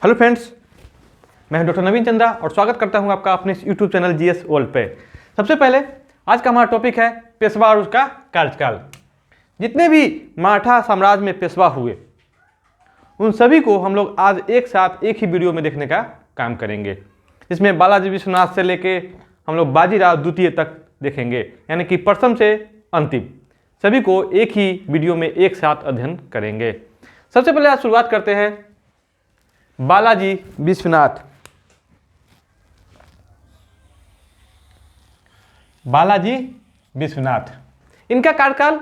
Hello friends, मैं doctor नवीन चंद्रा और स्वागत करता हूं आपका अपने यूट्यूब चैनल जीएस वर्ल्ड पे। सबसे पहले आज का हमारा टॉपिक है पेशवा और उसका कार्यकाल। जितने भी मराठा साम्राज्य में पेशवा हुए उन सभी को हम लोग आज एक साथ एक ही वीडियो में देखने का काम करेंगे, जिसमें बालाजी विश्वनाथ से लेके हम लोग बाजीराव द्वितीय तक देखेंगे, यानी कि प्रथम से अंतिम सभी को एक ही वीडियो में एक साथ अध्ययन करेंगे। सबसे पहले आज शुरुआत करते हैं बालाजी विश्वनाथ। बालाजी विश्वनाथ, इनका कार्यकाल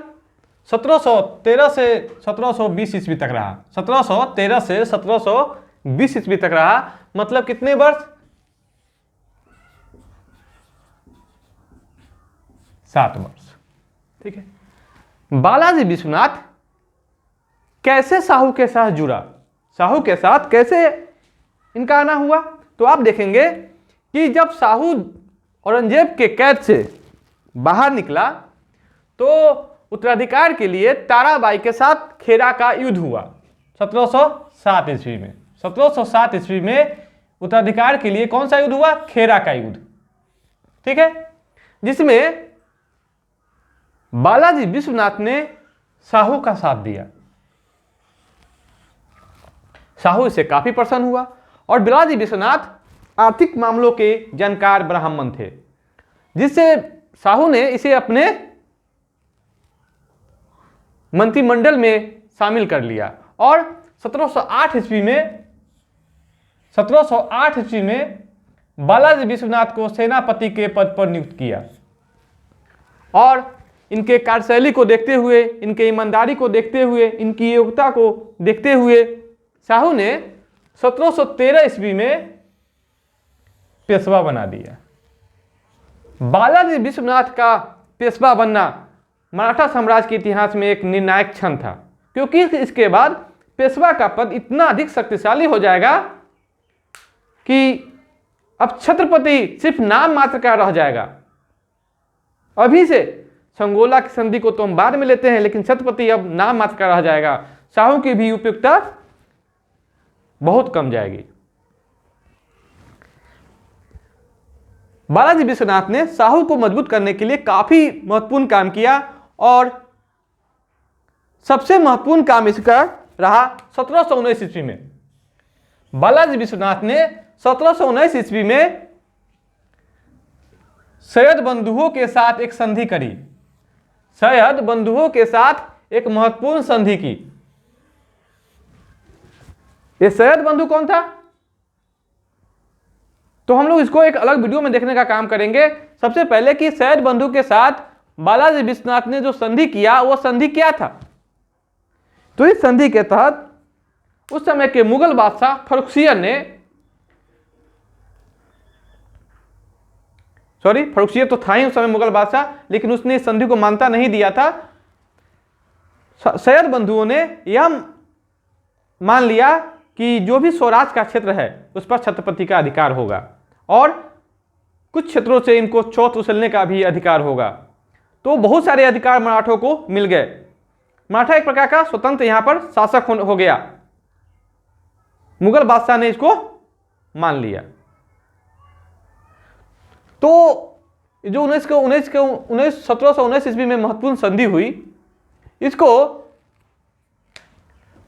1713 से 1720 ईस्वी तक रहा। 1713 से 1720 ईस्वी तक रहा, मतलब कितने वर्ष? 7 वर्ष। ठीक है। बालाजी विश्वनाथ कैसे साहू के साथ जुड़ा, साहू के साथ कैसे इनका आना हुआ, तो आप देखेंगे कि जब साहू औरंगजेब के कैद से बाहर निकला तो उत्तराधिकार के लिए ताराबाई के साथ खेरा का युद्ध हुआ 1707 ईस्वी में। 1707 ईस्वी में उत्तराधिकार के लिए कौन सा युद्ध हुआ? खेरा का युद्ध। ठीक है, जिसमें बालाजी विश्वनाथ ने साहू का साथ दिया। साहू इससे काफी प्रसन्न हुआ और बालाजी विश्वनाथ आर्थिक मामलों के जानकार ब्राह्मण थे, जिससे साहू ने इसे अपने मंत्रिमंडल में शामिल कर लिया और 1708 ईस्वी में बालाजी विश्वनाथ को सेनापति के पद पर नियुक्त किया। और इनके कार्यशैली को देखते हुए, इनके ईमानदारी को देखते हुए, इनकी योग्यता को देखते हुए साहू ने 1713 ईस्वी में पेशवा बना दिया। बालाजी विश्वनाथ का पेशवा बनना मराठा साम्राज्य के इतिहास में एक निर्णायक क्षण था, क्योंकि इसके बाद पेशवा का पद इतना अधिक शक्तिशाली हो जाएगा कि अब छत्रपति सिर्फ नाम मात्र का रह जाएगा। अभी से संगोला की संधि को तो हम बाद में लेते हैं, लेकिन छत्रपति अब नाम मात्र का रह जाएगा। साहू की भी उपयुक्तता बहुत कम जाएगी। बालाजी विश्वनाथ ने साहू को मजबूत करने के लिए काफी महत्वपूर्ण काम किया और सबसे महत्वपूर्ण काम इसका रहा 1719 ईस्वी में। बालाजी विश्वनाथ ने 1719 ईस्वी में सैयद बंधुओं के साथ एक संधि करी। सैयद बंधुओं के साथ एक महत्वपूर्ण संधि की। ये सैयद बंधु कौन था, तो हम लोग इसको एक अलग वीडियो में देखने का काम करेंगे। सबसे पहले कि सैयद बंधु के साथ बालाजी विश्वनाथ ने जो संधि किया वो संधि क्या था। तो इस संधि के तहत उस समय के मुगल बादशाह फर्रुखसियर ने, फर्रुखसियर तो था ही उस समय मुगल बादशाह, लेकिन उसने इस संधि को मान्यता नहीं दिया था। सैयद बंधुओं ने यह मान लिया कि जो भी स्वराज का क्षेत्र है उस पर छत्रपति का अधिकार होगा और कुछ क्षेत्रों से इनको चौथ उछलने का भी अधिकार होगा। तो बहुत सारे अधिकार मराठों को मिल गए। मराठा एक प्रकार का स्वतंत्र यहां पर शासक हो गया। मुगल बादशाह ने इसको मान लिया। तो जो 1719 ईस्वी में महत्वपूर्ण संधि हुई, इसको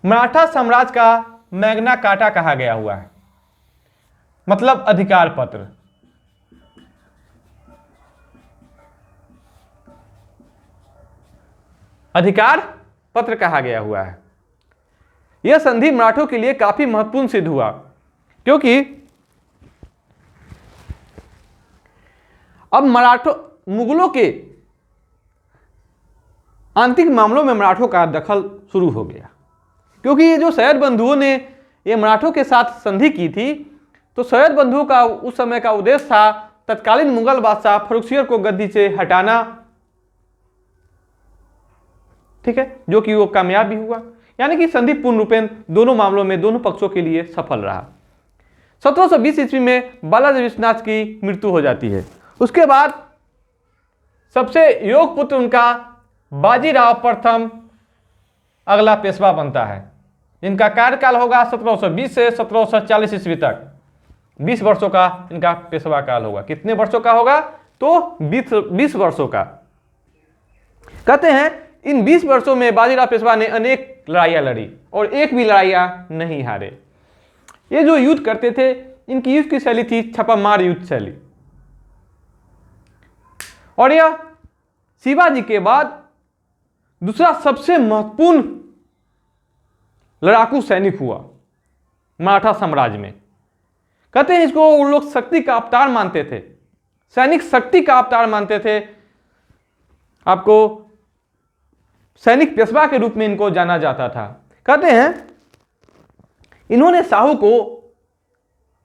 मराठा साम्राज्य का मैग्ना कार्टा कहा गया हुआ है, मतलब अधिकार पत्र। अधिकार पत्र कहा गया हुआ है। यह संधि मराठों के लिए काफी महत्वपूर्ण सिद्ध हुआ, क्योंकि अब मुगलों के आंतरिक मामलों में मराठों का दखल शुरू हो गया। क्योंकि ये जो सैयद बंधुओं ने ये मराठों के साथ संधि की थी, तो सैयद बंधुओं का उस समय का उद्देश्य था तत्कालीन मुगल बादशाह फर्रुखसियर को गद्दी से हटाना। ठीक है, जो कि वो कामयाब भी हुआ, यानी कि संधि पूर्ण रूपेण दोनों मामलों में दोनों पक्षों के लिए सफल रहा। 1720 ईस्वी में बालाजी विश्वनाथ की मृत्यु हो जाती है। उसके बाद सबसे योग्य पुत्र उनका बाजीराव प्रथम अगला पेशवा बनता है। इनका कार्यकाल होगा 1720 से 1740 ईस्वी तक। 20 वर्षों का इनका पेशवा काल होगा। कितने वर्षों का होगा? तो 20 वर्षों का। कहते हैं इन 20 वर्षों में बाजीराव पेशवा ने अनेक लड़ाइयां लड़ी और एक भी लड़ाइयां नहीं हारे। ये जो युद्ध करते थे, इनकी युद्ध की शैली थी छापामार युद्ध शैली। और यह शिवाजी के बाद दूसरा सबसे महत्वपूर्ण लड़ाकू सैनिक हुआ मराठा साम्राज्य में। कहते हैं इसको उन लोग शक्ति का अवतार मानते थे, सैनिक शक्ति का अवतार मानते थे। आपको सैनिक पेशवा के रूप में इनको जाना जाता था। कहते हैं इन्होंने शाहू को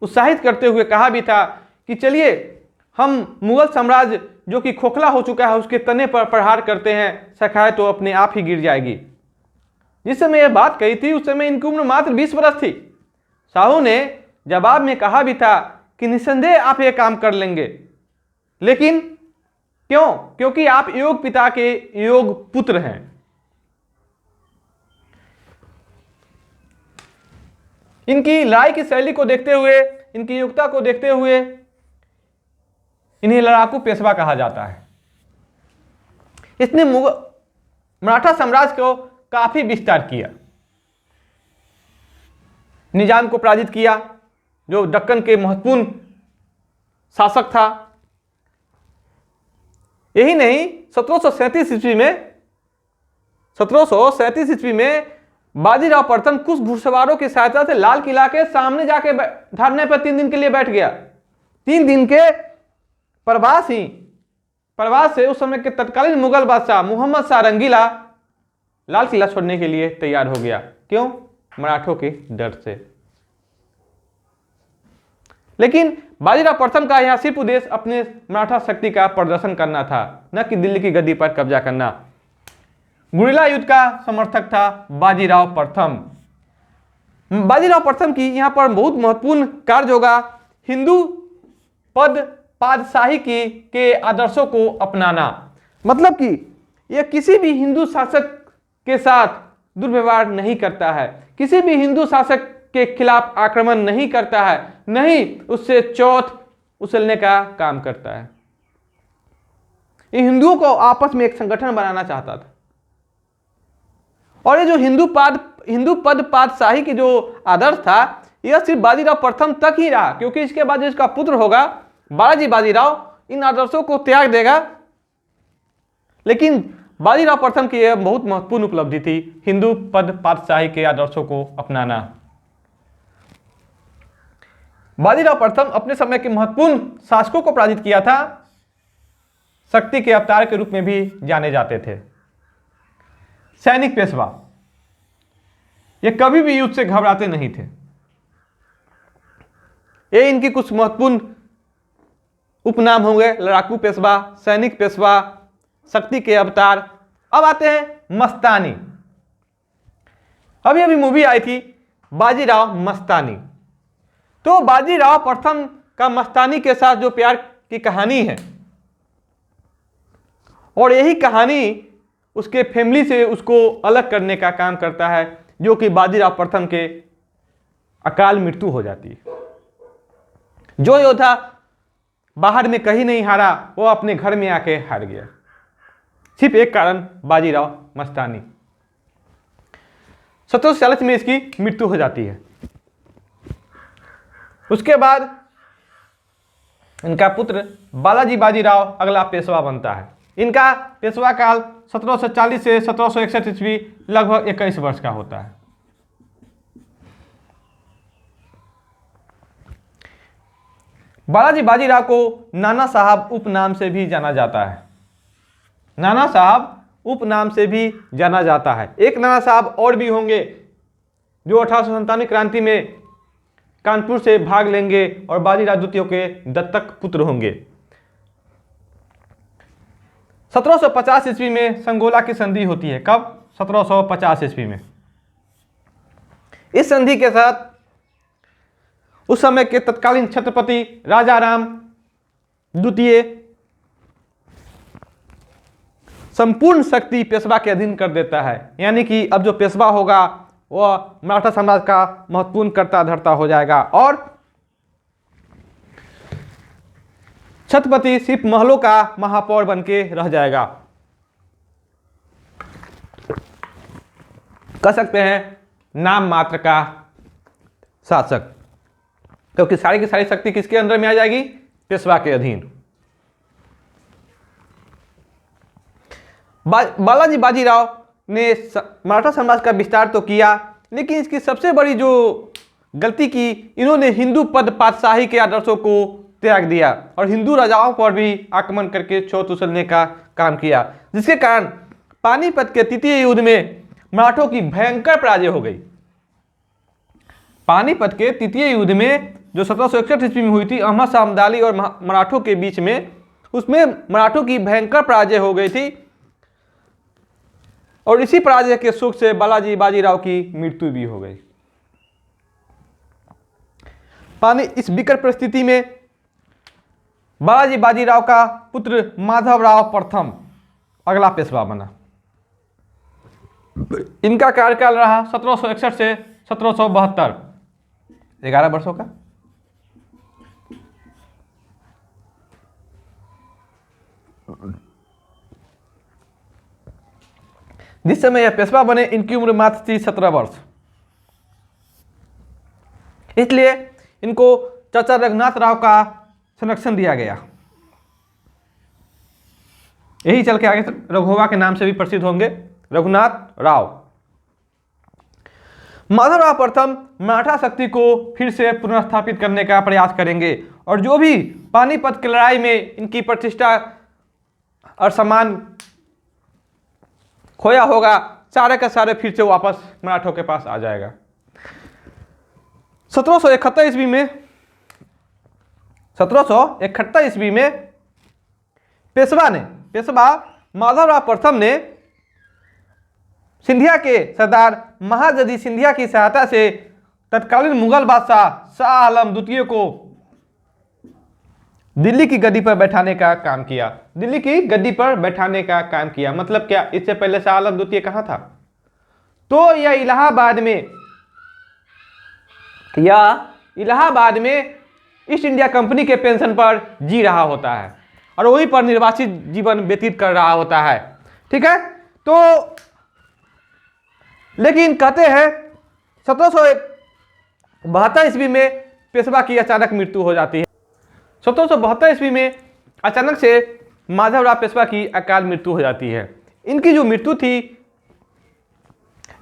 उत्साहित करते हुए कहा भी था कि चलिए हम मुगल साम्राज्य जो कि खोखला हो चुका है उसके तने पर प्रहार करते हैं, शाखाएं तो अपने आप ही गिर जाएगी। जिस समय यह बात कही थी उस समय इनकी उम्र मात्र 20 वर्ष थी। शाहू ने जवाब में कहा भी था कि निस्संदेह आप यह काम कर लेंगे, लेकिन क्यों? क्योंकि आप योग पिता के योग पुत्र हैं। इनकी लड़ाई की शैली को देखते हुए, इनकी योग्यता को देखते हुए इन्हें लड़ाकू पेशवा कहा जाता है। इसने मराठा साम्राज्य को काफी विस्तार किया, निजाम को पराजित किया जो दक्कन के महत्वपूर्ण शासक था। यही नहीं, 1737 ईस्वी में बाजीराव प्रथम कुछ घुड़सवारों की सहायता से लाल किला के सामने जाके धरने पर 3 दिन के लिए बैठ गया। 3 दिन के प्रवास से उस समय के तत्कालीन मुगल बादशाह मोहम्मद शाह रंगीला लाल किला छोड़ने के लिए तैयार हो गया। क्यों? मराठों के डर से। लेकिन बाजीराव प्रथम का यहां सिर्फ उद्देश्य अपने मराठा शक्ति का प्रदर्शन करना था, न कि दिल्ली की गद्दी पर कब्जा करना। गुरिल्ला युद्ध का समर्थक था बाजीराव प्रथम। बाजीराव प्रथम की यहां पर बहुत महत्वपूर्ण कार्य होगा हिंदू पद पादशाही के आदर्शों को अपनाना। मतलब कि यह किसी भी हिंदू शासक के साथ दुर्व्यवहार नहीं करता है, किसी भी हिंदू शासक के खिलाफ आक्रमण नहीं करता है, नहीं उससे चौथ उछलने का काम करता है। ये हिंदुओं को आपस में एक संगठन बनाना चाहता था। और ये जो हिंदू पद पादशाही की जो आदर्श था, यह सिर्फ बाजीराव प्रथम तक ही रहा, क्योंकि इसके बाद जो इसका पुत्र होगा बालाजी बाजीराव इन आदर्शों को त्याग देगा। लेकिन बाजीराव प्रथम की यह बहुत महत्वपूर्ण उपलब्धि थी, हिंदू पद पादशाही के आदर्शों को अपनाना। बाजीराव प्रथम अपने समय के महत्वपूर्ण शासकों को पराजित किया था, शक्ति के अवतार के रूप में भी जाने जाते थे। सैनिक पेशवा ये कभी भी युद्ध से घबराते नहीं थे। ये इनकी कुछ महत्वपूर्ण उपनाम होंगे, लड़ाकू पेशवा, सैनिक पेशवा, शक्ति के अवतार। अब आते हैं मस्तानी। अभी मूवी आई थी बाजीराव मस्तानी। तो बाजीराव प्रथम का मस्तानी के साथ जो प्यार की कहानी है, और यही कहानी उसके फैमिली से उसको अलग करने का काम करता है, जो कि बाजीराव प्रथम के अकाल मृत्यु हो जाती है। जो योद्धा बाहर में कहीं नहीं हारा, वो अपने घर में आके हार गया। सिर्फ एक कारण, बाजीराव मस्तानी। 1740 में इसकी मृत्यु हो जाती है। उसके बाद इनका पुत्र बालाजी बाजीराव अगला पेशवा बनता है। इनका पेशवा काल 1740 से 1761 ईस्वी लगभग 21 वर्ष का होता है। बालाजी बाजीराव को नाना साहब उपनाम से भी जाना जाता है। नाना साहब उपनाम से भी जाना जाता है। एक नाना साहब और भी होंगे जो 1897 क्रांति में कानपुर से भाग लेंगे और बाजीराव द्वितीय के दत्तक पुत्र होंगे। 1750 ईस्वी में संगोला की संधि होती है। कब? 1750 ईस्वी में। इस संधि के साथ उस समय के तत्कालीन छत्रपति राजा राम द्वितीय संपूर्ण शक्ति पेशवा के अधीन कर देता है। यानी कि अब जो पेशवा होगा वह मराठा साम्राज्य का महत्वपूर्ण कर्ता धर्ता हो जाएगा और छत्रपति सिर्फ महलों का महापौर बन के रह जाएगा। कह सकते हैं नाम मात्र का शासक, क्योंकि सारी की सारी शक्ति किसके अंदर में आ जाएगी? पेशवा के अधीन। बालाजी बाजीराव ने मराठा साम्राज्य का विस्तार तो किया, लेकिन इसकी सबसे बड़ी जो गलती की, इन्होंने हिंदू पद पातशाही के आदर्शों को त्याग दिया और हिंदू राजाओं पर भी आक्रमण करके छोत उछलने का काम किया, जिसके कारण पानीपत के तृतीय युद्ध में मराठों की भयंकर पराजय हो गई। पानीपत के तृतीय युद्ध में जो 1761 ईस्वी में हुई थी अहमद शाह अब्दाली और मराठों के बीच में, उसमें मराठों की भयंकर पराजय हो गई थी और इसी पराजय के शोक से बालाजी बाजीराव की मृत्यु भी हो गई। इस विकट परिस्थिति में बालाजी बाजीराव का पुत्र माधवराव प्रथम अगला पेशवा बना। इनका कार्यकाल रहा 1761 से 1772, 11 वर्षों का। जिस समय यह पेशवा बने इनकी उम्र मात्र थी 17 वर्ष, इसलिए इनको चाचा रघुनाथ राव का संरक्षण दिया गया। यही चल के आगे रघुवा के नाम से भी प्रसिद्ध होंगे, रघुनाथ राव। माधवराव प्रथम मराठा शक्ति को फिर से पुनर्स्थापित करने का प्रयास करेंगे और जो भी पानीपत की लड़ाई में इनकी प्रतिष्ठा और सम्मान खोया होगा, सारे का सारे फिर से वापस मराठों के पास आ जाएगा। 1771 ईस्वी में पेशवा माधवराव प्रथम ने सिंधिया के सरदार महादजी सिंधिया की सहायता से तत्कालीन मुगल बादशाह शाह आलम द्वितीय को दिल्ली की गद्दी पर बैठाने का काम किया। दिल्ली की गद्दी पर बैठाने का काम किया मतलब क्या? इससे पहले शाह आलम द्वितीय कहां था? तो यह इलाहाबाद में ईस्ट इंडिया कंपनी के पेंशन पर जी रहा होता है और वहीं पर निर्वासित जीवन व्यतीत कर रहा होता है। ठीक है, तो लेकिन कहते हैं 1772 ईस्वी में पेशवा की अचानक मृत्यु हो जाती है। 1772 ईस्वी में अचानक से माधवराव पेशवा की अकाल मृत्यु हो जाती है। इनकी जो मृत्यु थी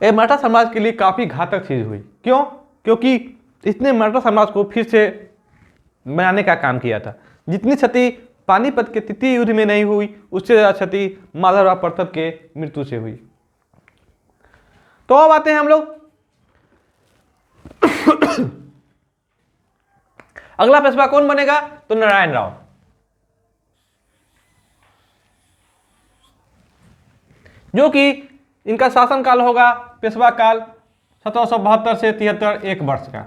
मराठा समाज के लिए काफी घातक चीज हुई। क्यों? क्योंकि इसने मराठा समाज को फिर से बनाने का काम किया था। जितनी क्षति पानीपत के तृतीय युद्ध में नहीं हुई, उससे ज्यादा क्षति माधवराव प्रथम के मृत्यु से हुई। तो अब आते हैं हम लोग अगला पेशवा कौन बनेगा? तो नारायण राव। जो कि इनका शासनकाल होगा पेशवा काल 1772 से 73, 1 वर्ष का।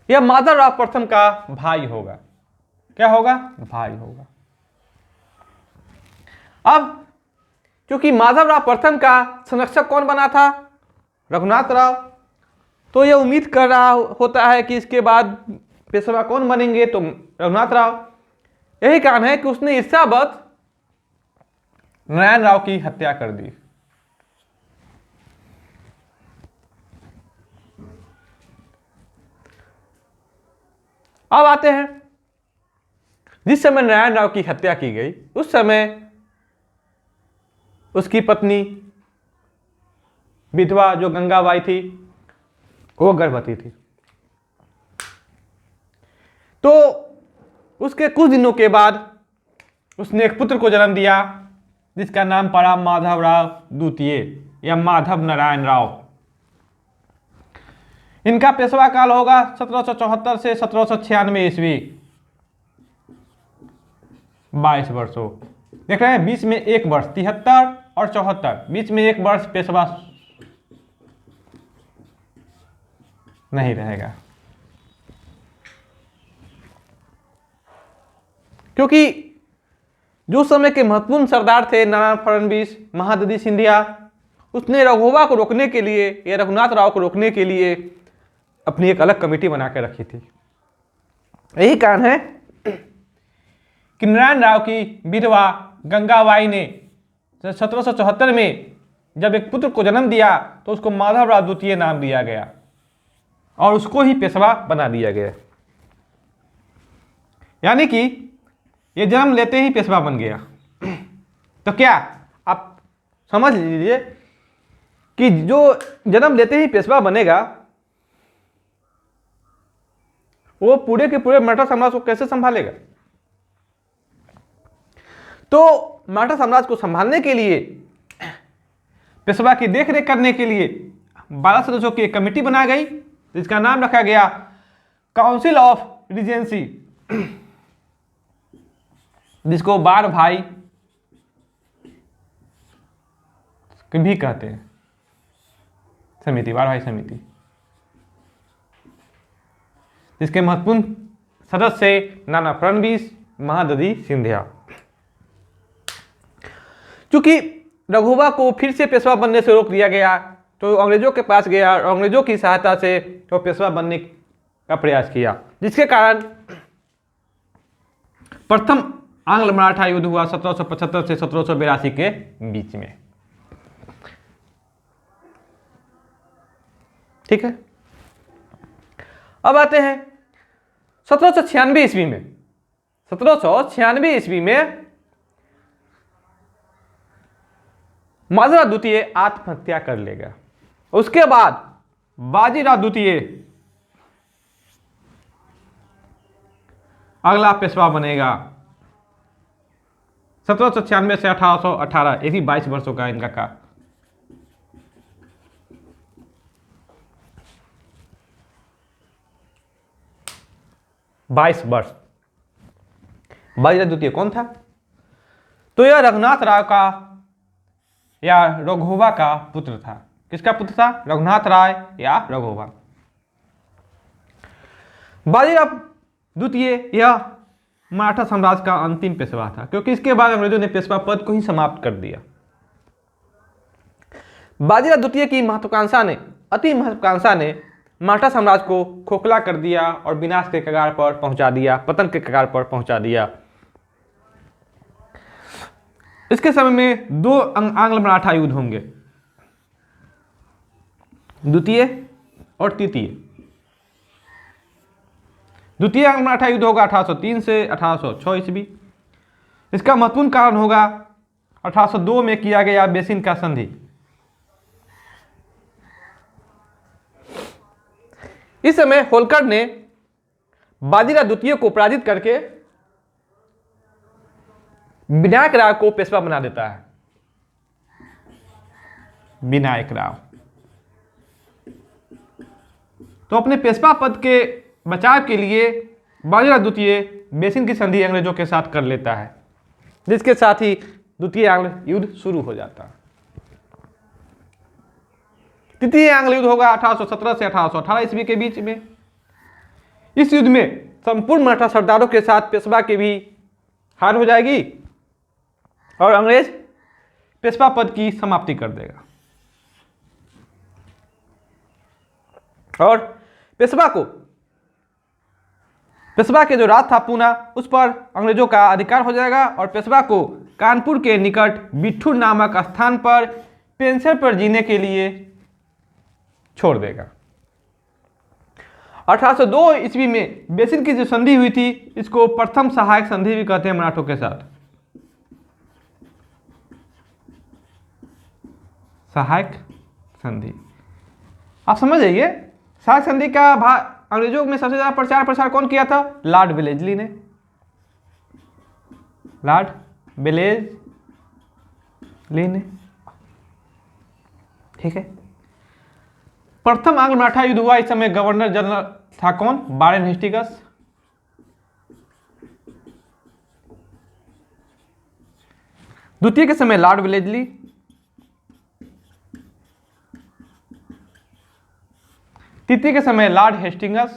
यह माधवराव प्रथम का भाई होगा। क्या होगा? भाई होगा। अब क्योंकि माधवराव प्रथम का संरक्षक कौन बना था? रघुनाथ राव। तो यह उम्मीद कर रहा होता है कि इसके बाद पेशवा कौन बनेंगे? तो रघुनाथ राव। यही कारण है कि उसने ईर्ष्यावश नारायण राव की हत्या कर दी। अब आते हैं जिस समय नारायण राव की हत्या की गई उस समय उसकी पत्नी विधवा जो गंगाबाई थी वो गर्भवती थी। तो उसके कुछ दिनों के बाद उसने एक पुत्र को जन्म दिया जिसका नाम पड़ा माधवराव द्वितीय या माधव नारायण राव। इनका पेशवा काल होगा 1774 से 1796 ईस्वी, 22 वर्षों। देख रहे हैं, बीच में 1 वर्ष, 73 और 74, बीच में 1 वर्ष पेशवा नहीं रहेगा। क्योंकि जो समय के महत्वपूर्ण सरदार थे नारायण फडणवीस, महादजी सिंधिया, उसने रघुवा को रोकने के लिए या रघुनाथ राव को रोकने के लिए अपनी एक अलग कमेटी बना के रखी थी। यही कारण है कि नारायण राव की विधवा गंगाबाई ने 1774 में जब एक पुत्र को जन्म दिया तो उसको माधव राव द्वितीय नाम दिया गया और उसको ही पेशवा बना दिया गया। यानी कि ये जन्म लेते ही पेशवा बन गया। तो क्या आप समझ लीजिए कि जो जन्म लेते ही पेशवा बनेगा वो पूरे के पूरे मराठा साम्राज्य को कैसे संभालेगा। तो मराठा साम्राज्य को संभालने के लिए, पेशवा की देखरेख करने के लिए 12 सदस्यों की एक कमेटी बनाई गई जिसका नाम रखा गया काउंसिल ऑफ रीजेंसी, जिसको बार भाई भी कहते हैं, समिति, बार भाई समिति, जिसके महत्वपूर्ण सदस्य नाना फडणवीस, महादजी सिंधिया। चूंकि रघुवा को फिर से पेशवा बनने से रोक दिया गया तो अंग्रेजों के पास गया और अंग्रेजों की सहायता से वो पेशवा बनने का प्रयास किया, जिसके कारण प्रथम आंग्ल मराठा युद्ध हुआ 1775 से 1782 के बीच में। ठीक है, अब आते हैं 1796 ईस्वी में। 1796 ईस्वी में माधवराव द्वितीय आत्महत्या कर लेगा। उसके बाद बाजीराव द्वितीय अगला पेशवा बनेगा 1796 से 1818, ये भी 22 वर्षों का इनका का। बाईस वर्ष। बाजीराव द्वितीय कौन था? तो यह रघुनाथ राव का या रघुवा का पुत्र था। किसका पुत्र था? रघुनाथ राय या रघुवा। बाजीराव द्वितीय यह मराठा साम्राज्य का अंतिम पेशवा था, क्योंकि इसके बाद अंग्रेजों ने पेशवा पद को ही समाप्त कर दिया। बाजीराव द्वितीय की महत्वाकांक्षा ने, अति महत्वाकांक्षा ने मराठा साम्राज्य को खोखला कर दिया और विनाश के कगार पर पहुंचा दिया, पतन के कगार पर पहुंचा दिया। इसके समय में दो आंग्ल मराठा युद्ध होंगे, द्वितीय और तृतीय। द्वितीय आंग्ल मराठा युद्ध होगा 1803 से 1806 ईस्वी। इसका महत्वपूर्ण कारण होगा 1802 में किया गया बेसिन का संधि। इस समय होलकर ने बाजीराव द्वितीय को पराजित करके विनायक राव को पेशवा बना देता है। विनायक राव तो अपने पेशवा पद के बचाव के लिए बाजीराव द्वितीय बेसिन की संधि अंग्रेजों के साथ कर लेता है, जिसके साथ ही द्वितीय आंग्ल युद्ध शुरू हो जाता है। तृतीय आंग्ल युद्ध होगा 1817 से 1818 ईस्वी के बीच में। इस युद्ध में संपूर्ण मराठा सरदारों के साथ पेशवा की भी हार हो जाएगी और अंग्रेज पेशवा पद की समाप्ति कर देगा। और पेशवा के जो राज था पूना, उस पर अंग्रेजों का अधिकार हो जाएगा और पेशवा को कानपुर के निकट बिट्ठू नामक स्थान पर पेंशन पर जीने के लिए छोड़ देगा। 1802 ईस्वी में बेसिन की जो संधि हुई थी, इसको प्रथम सहायक संधि भी कहते हैं मराठों के साथ। सहायक संधि आप समझ जाइए। सहायक संधि का अंग्रेजों में सबसे ज्यादा प्रचार कौन किया था? लॉर्ड वेलेस्ली ने। लॉर्ड वेलेस्ली ने, ठीक है। प्रथम आंग्ल मराठा युद्ध हुआ, इस समय गवर्नर जनरल था कौन? Warren Hastings. द्वितीय के समय लॉर्ड वेलेस्ली। तृतीय के समय लॉर्ड हेस्टिंग्स।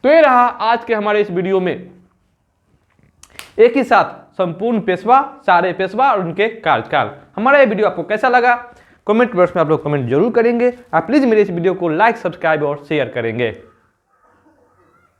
तो ये रहा आज के हमारे इस वीडियो में एक ही साथ संपूर्ण पेशवा, सारे पेशवा और उनके कार्यकाल। हमारा ये वीडियो आपको कैसा लगा कमेंट बॉक्स में आप लोग कमेंट जरूर करेंगे। आप प्लीज़ मेरे इस वीडियो को लाइक, सब्सक्राइब और शेयर करेंगे।